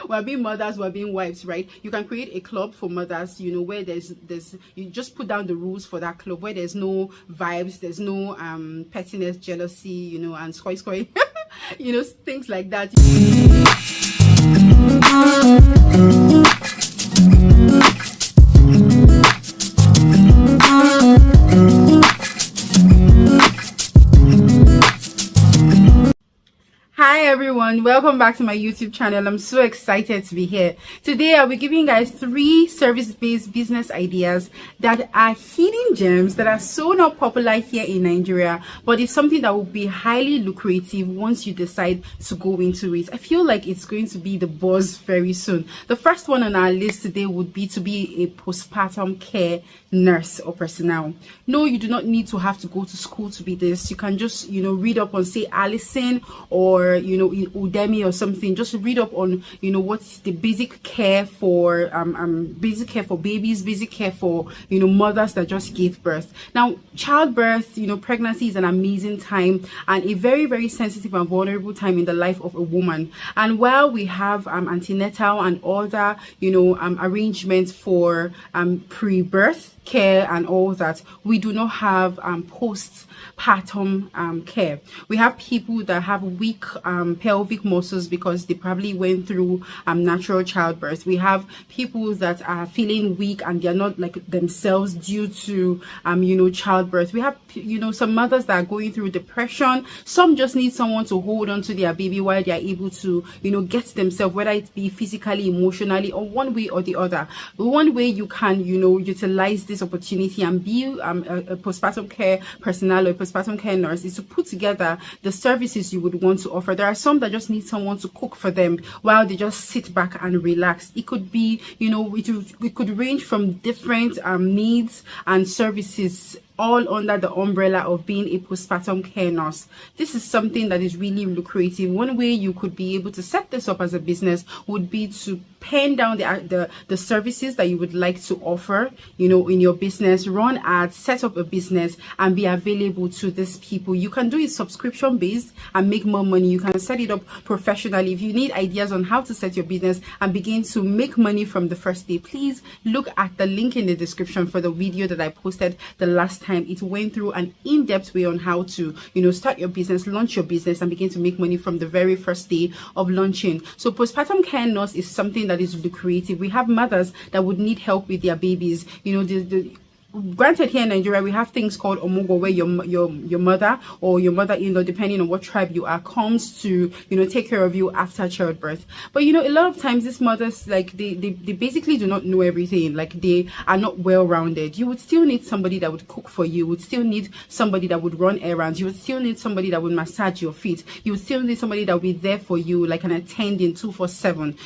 we're being mothers, we're being wives, right? You can create a club for mothers, where there's you just put down the rules for that club, where there's no vibes, there's no pettiness, jealousy, and scoy things like that. Hi everyone, welcome back to my YouTube channel. I'm so excited to be here. Today I'll be giving you guys 3 service-based business ideas that are hidden gems that are so not popular here in Nigeria, but it's something that will be highly lucrative once you decide to go into it. I feel like it's going to be the buzz very soon. The first one on our list today would be to be a postpartum care nurse or personnel. No, you do not need to have to go to school to be this. You can just read up on, say, Allison or Udemy or something. Just read up on what's the basic care for babies, basic care for mothers that just gave birth. Now, childbirth, pregnancy is an amazing time and a very, very sensitive and vulnerable time in the life of a woman. And while we have antenatal and other arrangements for pre-birth care and all that, we do not have postpartum care. We have people that have weak pelvic muscles because they probably went through natural childbirth. We have people that are feeling weak and they're not like themselves due to childbirth. We have some mothers that are going through depression. Some just need someone to hold on to their baby while they are able to get themselves, whether it be physically, emotionally, or one way or the other. One way you can utilize this opportunity and be a postpartum care personnel or a postpartum care nurse is to put together the services you would want to offer. There are some that just need someone to cook for them while they just sit back and relax. It could be it could range from different needs and services, all under the umbrella of being a postpartum care nurse. This is something that is really lucrative. One way you could be able to set this up as a business would be to pen down the services that you would like to offer in your business, run ads, set up a business, and be available to these people. You can do it subscription based and make more money. You can set it up professionally. If you need ideas on how to set your business and begin to make money from the first day, please look at the link in the description for the video that I posted the last time. It went through an in-depth way on how to start your business, launch your business, and begin to make money from the very first day of launching. So postpartum care nurse is something that is lucrative. We have mothers that would need help with their babies. Granted, here in Nigeria, we have things called omogo, where your mother or your mother-in-law, depending on what tribe you are, comes to take care of you after childbirth. But a lot of times these mothers, they basically do not know everything. Like, they are not well-rounded. You would still need somebody that would cook for you. You would still need somebody that would run errands. You would still need somebody that would massage your feet. You would still need somebody that would be there for you, like an attendant 247.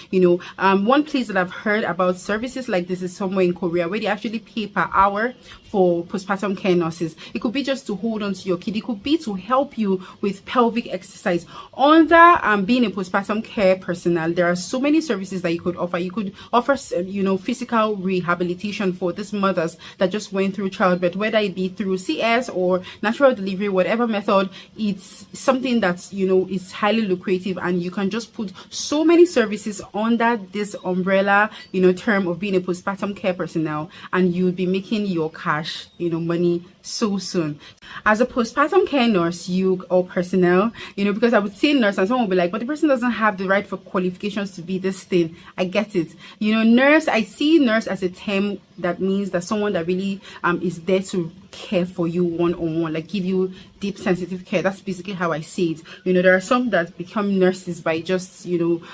One place that I've heard about services like this is somewhere in Korea, where they actually pay per hour for postpartum care nurses. It could be just to hold on to your kid. It could be to help you with pelvic exercise. Under being a postpartum care personnel, there are so many services that you could offer. You could offer physical rehabilitation for these mothers that just went through childbirth, whether it be through CS or natural delivery, whatever method. It's something that's is highly lucrative, and you can just put so many services under this umbrella term of being a postpartum care personnel, and you'll be making your cash money so soon. As a postpartum care nurse or personnel, because I would say nurse and someone will be like, but the person doesn't have the right for qualifications to be this thing. I get it. Nurse, I see nurse as a term that means that someone that really is there to care for you one-on-one, like give you deep sensitive care. That's basically how I see it. There are some that become nurses by just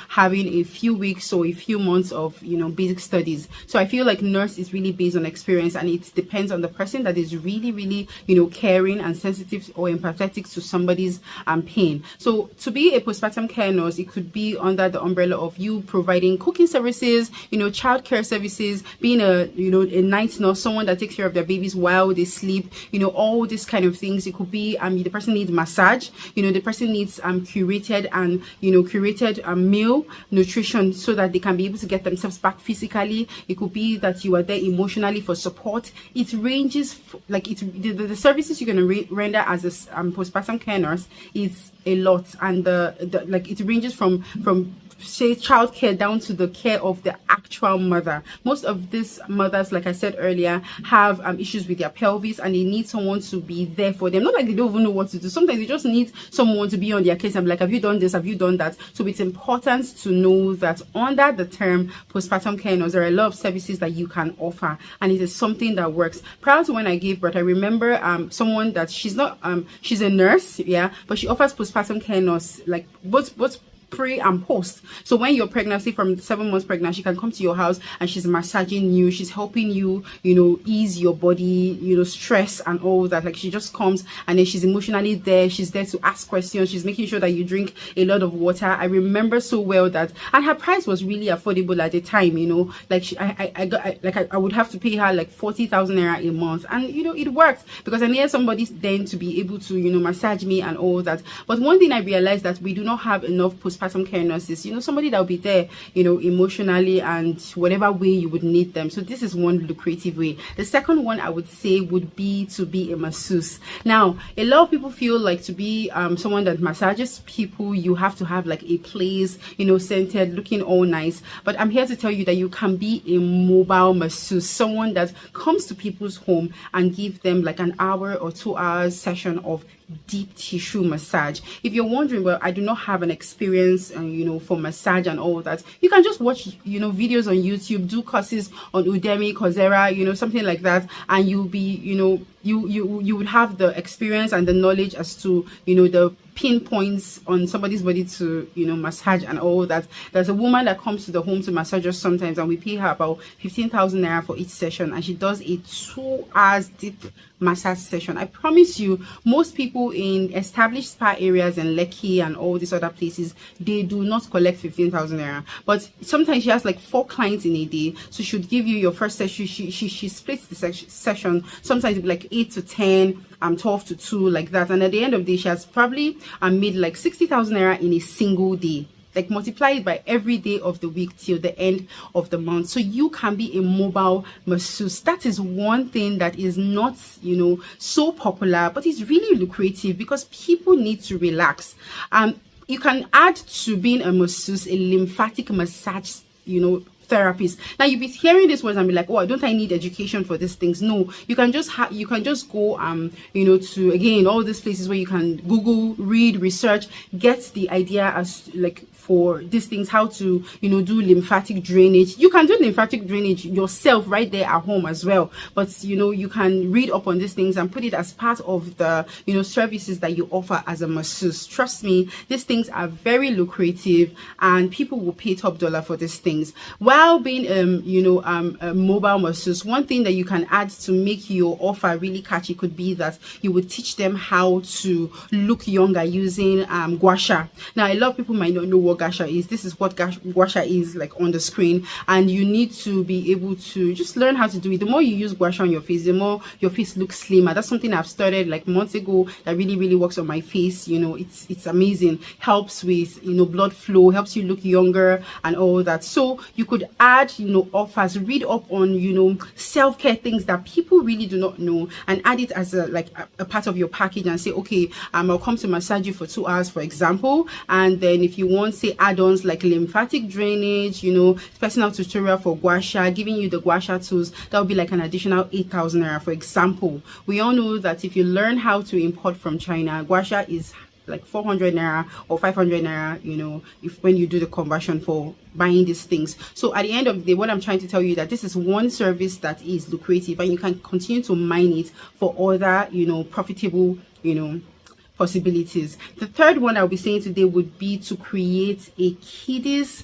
having a few weeks or a few months of basic studies. So I feel like nurse is really based on experience, and it depends on the person that is really caring and sensitive or empathetic to somebody's pain. So to be a postpartum care nurse, it could be under the umbrella of you providing cooking services, childcare services, being a a night nurse, someone that takes care of their babies while they sleep, all these kind of things. It could be the person needs massage, the person needs curated and curated meal nutrition so that they can be able to get themselves back physically. It could be that you are there emotionally for support. It ranges, the services you're going to render as a postpartum care nurse is a lot, and it ranges from say childcare down to the care of the actual mother. Most of these mothers, like I said earlier, have issues with their pelvis, and they need someone to be there for them. Not like they don't even know what to do. Sometimes they just need someone to be on their case and be like, have you done this, have you done that? So it's important to know that under the term postpartum care nurse, there are a lot of services that you can offer, and it is something that works. Prior to when I gave birth, I remember someone that she's a nurse, yeah, but she offers postpartum care nurse, like both pre and post. So when you're pregnant, say from 7 months pregnant, she can come to your house and she's massaging you, she's helping you, ease your body, stress and all that. Like, she just comes and then she's emotionally there, she's there to ask questions, she's making sure that you drink a lot of water. I remember so well that, and her price was really affordable at the time, like I would have to pay her like 40,000 naira a month, and it worked because I needed somebody then to be able to massage me and all that. But one thing I realized, that we do not have enough postpartum care nurses, somebody that will be there, emotionally and whatever way you would need them. So this is one lucrative way. The second one I would say would be to be a masseuse. Now, a lot of people feel like to be someone that massages people, you have to have like a place, scented, looking all nice. But I'm here to tell you that you can be a mobile masseuse, someone that comes to people's home and give them like an hour or 2 hours session of deep tissue massage. If you're wondering, well, I do not have an experience for massage and all that, you can just watch videos on YouTube, do courses on Udemy, Coursera, something like that, and you'll be you would have the experience and the knowledge as to the pinpoints on somebody's body to massage and all that. There's a woman that comes to the home to massage us sometimes, and we pay her about 15,000 naira for each session, and she does a 2 hours deep massage session. I promise you, most people in established spa areas and Lekki and all these other places, they do not collect 15,000 naira. But sometimes she has like 4 clients in a day, so she would give you your first session. She splits the session. Sometimes it'd be like 8 to 10, 12 to 2, like that. And at the end of the day, she has probably made like 60,000 naira in a single day. Like, multiply it by every day of the week till the end of the month. So you can be a mobile masseuse. That is one thing that is not so popular, but it's really lucrative because people need to relax. You can add to being a masseuse a lymphatic massage therapist. Now, you'll be hearing these words and be like, oh, don't I need education for these things? No, you can just go to, again, all these places where you can Google, read, research, get the idea as like for these things, how to do lymphatic drainage. You can do lymphatic drainage yourself right there at home as well, but you can read up on these things and put it as part of the services that you offer as a masseuse. Trust me, these things are very lucrative and people will pay top dollar for these things. While being a mobile masseuse, one thing that you can add to make your offer really catchy could be that you would teach them how to look younger using gua sha. Now, a lot of people might not know what gua sha is. This is what gua sha is, like on the screen, and you need to be able to just learn how to do it. The more you use gua sha on your face, the more your face looks slimmer. That's something I've started like months ago that really works on my face. It's amazing. Helps with blood flow, helps you look younger and all that. So you could add offers, read up on self-care things that people really do not know, and add it as a part of your package and say, okay, I'll come to massage you for 2 hours, for example, and then if you want, say, add-ons like lymphatic drainage, personal tutorial for gua sha, giving you the gua sha tools, that would be like an additional 8,000 naira, for example. We all know that if you learn how to import from China, gua sha is like 400 naira or 500 naira, when you do the conversion for buying these things. So at the end of the day, what I'm trying to tell you that this is one service that is lucrative, and you can continue to mine it for other profitable possibilities. The third one I'll be saying today would be to create a kiddies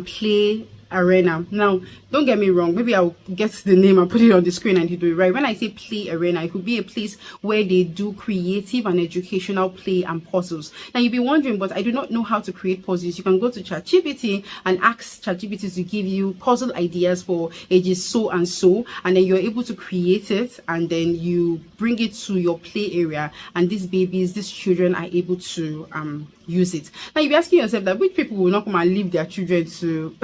play arena. Now, don't get me wrong, maybe I'll get the name and put it on the screen and you do it right. When I say play arena, it could be a place where they do creative and educational play and puzzles. Now, you'll be wondering, but I do not know how to create puzzles. You can go to ChatGPT and ask ChatGPT to give you puzzle ideas for ages so and so, and then you're able to create it, and then you bring it to your play area, and these babies, these children are able to use it. Now you'll be asking yourself that which people will not come and leave their children to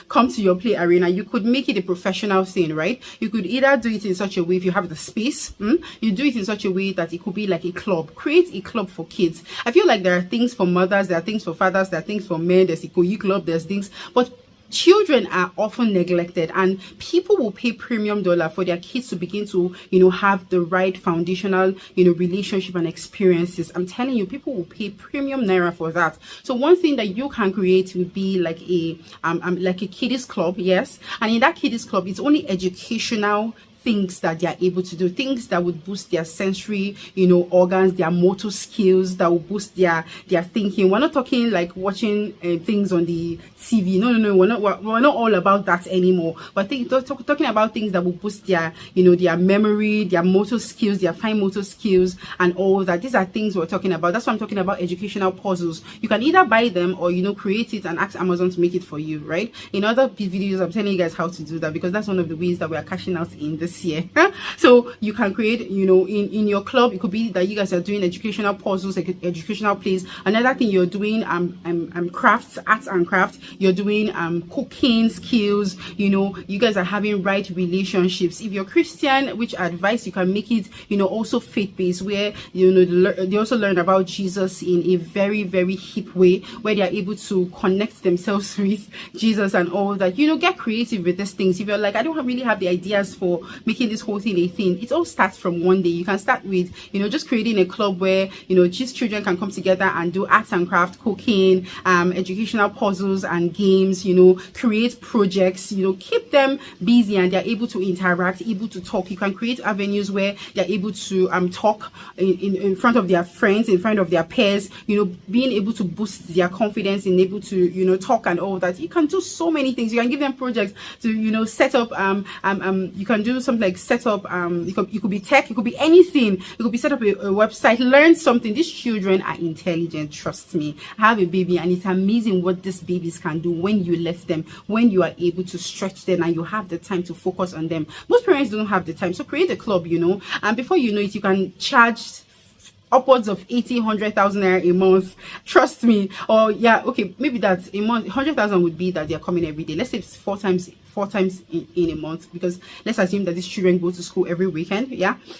come to your play arena. You could make it a professional thing, right? You could either do it in such a way, if you have the space, you do it in such a way that it could be like a club. Create a club for kids. I feel like there are things for mothers, there are things for fathers, there are things for men, there's a Ikoyi club, there's things, but children are often neglected, and people will pay premium dollar for their kids to begin to, have the right foundational, relationship and experiences. I'm telling you, people will pay premium naira for that. So one thing that you can create would be like a kiddies club, yes. And in that kiddies club, it's only educational things that they are able to do, things that would boost their sensory, organs, their motor skills, that will boost their thinking. We're not talking like watching things on the TV. No, we're not all about that anymore. But talking about things that will boost their, their memory, their motor skills, their fine motor skills, and all that. These are things we're talking about. That's why I'm talking about educational puzzles. You can either buy them or create it and ask Amazon to make it for you, right? In other videos, I'm telling you guys how to do that, because that's one of the ways that we are cashing out in this year. So you can create, in your club, it could be that you guys are doing educational puzzles, like educational plays. Another thing, you're doing crafts, arts and crafts. You're doing cooking skills. You guys are having right relationships. If you're Christian, which advice you can make it, also faith-based, where they also learn about Jesus in a very, very hip way, where they are able to connect themselves with Jesus and all that. Get creative with these things. If you're like, I don't really have the ideas for making this whole thing a thing, it all starts from one day. You can start with just creating a club where just children can come together and do arts and craft, cooking, educational puzzles and games, create projects, keep them busy, and they're able to interact, able to talk. You can create avenues where they're able to talk in front of their friends, in front of their peers, being able to boost their confidence, and able to talk and all that. You can do so many things. You can give them projects to set up you can do something like set up it could be tech, it could be anything. It could be set up a website, learn something. These children are intelligent, trust me. I have a baby, and it's amazing what these babies can do when you let them, when you are able to stretch them and you have the time to focus on them. Most parents don't have the time, so create a club, and before you know it, you can charge upwards of 100,000 naira a month, trust me. Or okay, maybe that's a month. 100,000 would be that they're coming every day. Let's say it's four times in a month, because let's assume that these children go to school every weekend.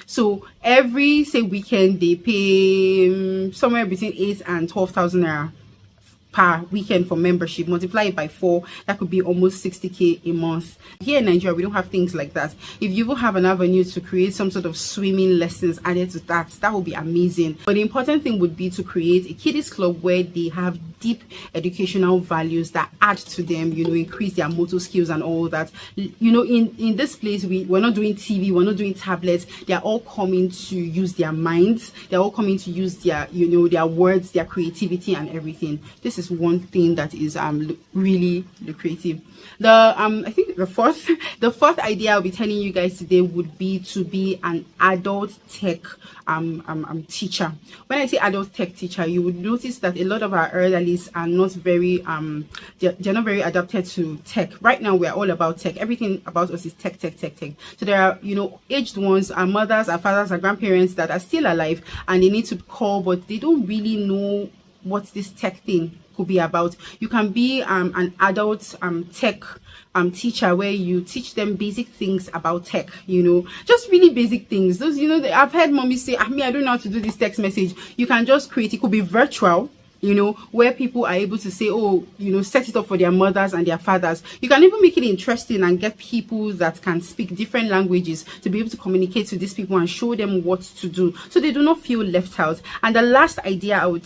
So every weekend they pay somewhere between 8 and 12,000 naira per weekend for membership. Multiply it by 4, that could be almost 60k a month. Here in Nigeria, we don't have things like that. If you will have an avenue to create some sort of swimming lessons added to that, that would be amazing. But the important thing would be to create a kiddies club where they have deep educational values that add to them, increase their motor skills and all that. In this place, we're not doing TV, we're not doing tablets. They're all coming to use their minds. They're all coming to use their, their words, their creativity and everything. This is one thing that is really lucrative. I think the fourth idea I'll be telling you guys today would be to be an adult tech teacher. When I say adult tech teacher, you would notice that a lot of our elderlies are not very they're not very adapted to tech. Right now, we're all about tech. Everything about us is tech. So there are aged ones, our mothers, our fathers, our grandparents that are still alive, and they need to call, but they don't really know what this tech thing could be about. You can be an adult tech teacher, where you teach them basic things about tech, just really basic things. Those, I've heard mommy say, I don't know how to do this text message. You can just create, it could be virtual, where people are able to say, set it up for their mothers and their fathers. You can even make it interesting and get people that can speak different languages to be able to communicate to these people and show them what to do, so they do not feel left out. And the last idea I'll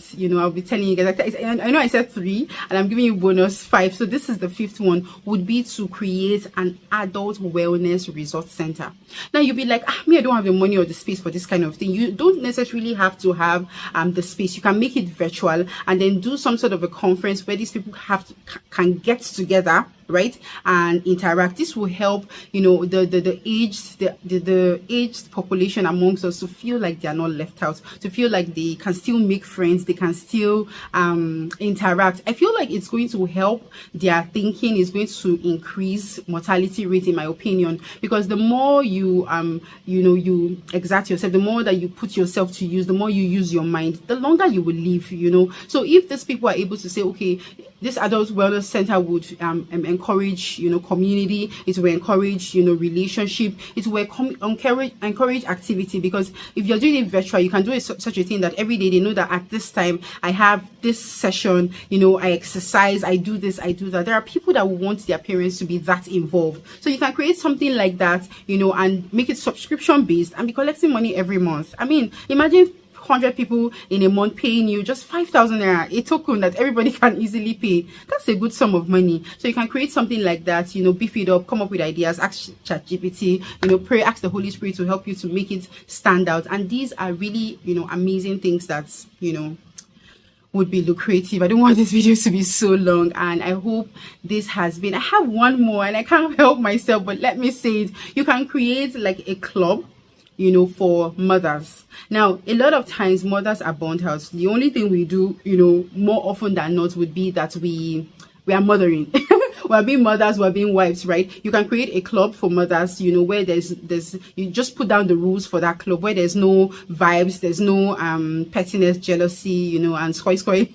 be telling you guys, I know I said 3 and I'm giving you bonus 5, so this is the 5th one, would be to create an adult wellness resort center. Now you'll be like, I don't have the money or the space for this kind of thing. You don't necessarily have to have the space. You can make it virtual and then do some sort of a conference where these people can get together right, and interact. This will help, you know, the aged population amongst us to feel like they are not left out, to feel like they can still make friends, they can still interact. I feel like it's going to help their thinking, is going to increase mortality rate, in my opinion, because the more you you exert yourself, the more that you put yourself to use, the more you use your mind, the longer you will live, you know. So if these people are able to say, okay, this adult wellness center would encourage, you know, community, it will encourage, you know, relationship, it will encourage activity, because if you're doing it virtual, you can do it such a thing that every day they know that at this time I have this session, you know, I exercise, I do this, I do that. There are people that want their parents to be that involved, so you can create something like that, you know, and make it subscription based and be collecting money every month. I mean, imagine 100 people in a month paying you just 5,000 naira, a token that everybody can easily pay. That's a good sum of money. So you can create something like that, you know, beef it up, come up with ideas, ask ChatGPT, you know, pray, ask the Holy Spirit to help you to make it stand out. And these are really, you know, amazing things that, you know, would be lucrative. I don't want this video to be so long, and I hope this has been. I have one more and I can't help myself, but let me say it. You can create like a club, you know, for mothers. Now, a lot of times mothers are burnt out. The only thing we do, you know, more often than not would be that we are mothering. We're being mothers, we're being wives, right? You can create a club for mothers, you know, where there's you just put down the rules for that club, where there's no vibes, there's no pettiness, jealousy, you know, and scoy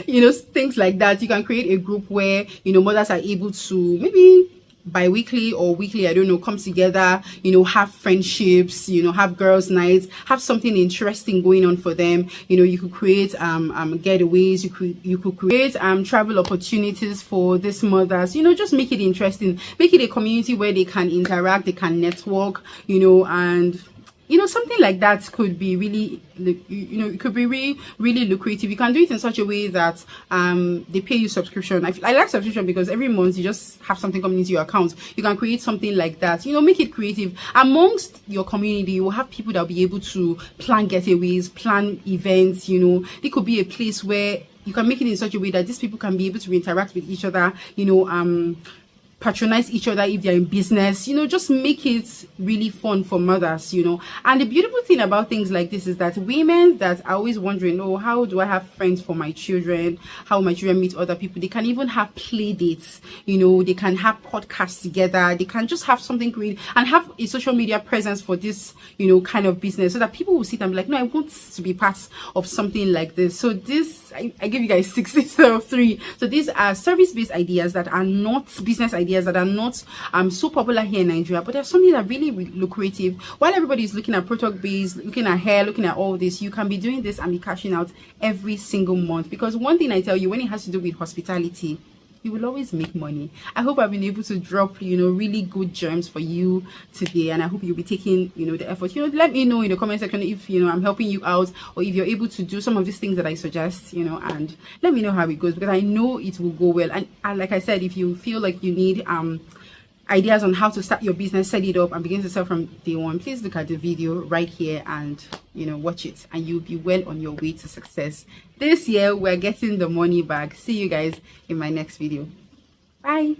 you know, things like that. You can create a group where, you know, mothers are able to maybe bi-weekly or weekly, I don't know, come together, you know, have friendships, you know, have girls' nights, have something interesting going on for them. You know, you could create getaways, you could create travel opportunities for these mothers, you know, just make it interesting, make it a community where they can interact, they can network, you know, and you know, something like that could be really, you know, it could be really lucrative. You can do it in such a way that they pay you subscription. I like subscription because every month you just have something coming into your account. You can create something like that, you know, make it creative. Amongst your community, you will have people that will be able to plan getaways, plan events, you know. It could be a place where you can make it in such a way that these people can be able to interact with each other, you know, patronize each other if they're in business, you know, just make it really fun for mothers, you know. And the beautiful thing about things like this is that women that are always wondering, oh, how do I have friends for my children, how my children meet other people, they can even have play dates, you know, they can have podcasts together, they can just have something great and have a social media presence for this, you know, kind of business, so that people will sit and be like, no, I want to be part of something like this. So this, I give you guys 6 instead of 3. So these are service-based ideas that are not business ideas, that are not so popular here in Nigeria, but there's something that really lucrative. While everybody is looking at product based, looking at hair, looking at all this, you can be doing this and be cashing out every single month. Because one thing I tell you, when it has to do with hospitality, you will always make money. I hope I've been able to drop, you know, really good gems for you today, and I hope you'll be taking, you know, the effort. You know, let me know in the comment section if, you know, I'm helping you out, or if you're able to do some of these things that I suggest, you know, and let me know how it goes, because I know it will go well. And like I said, if you feel like you need ideas on how to start your business, set it up and begin to sell from day one, please look at the video right here and, you know, watch it, and you'll be well on your way to success. This year we're getting the money back. See you guys in my next video. Bye.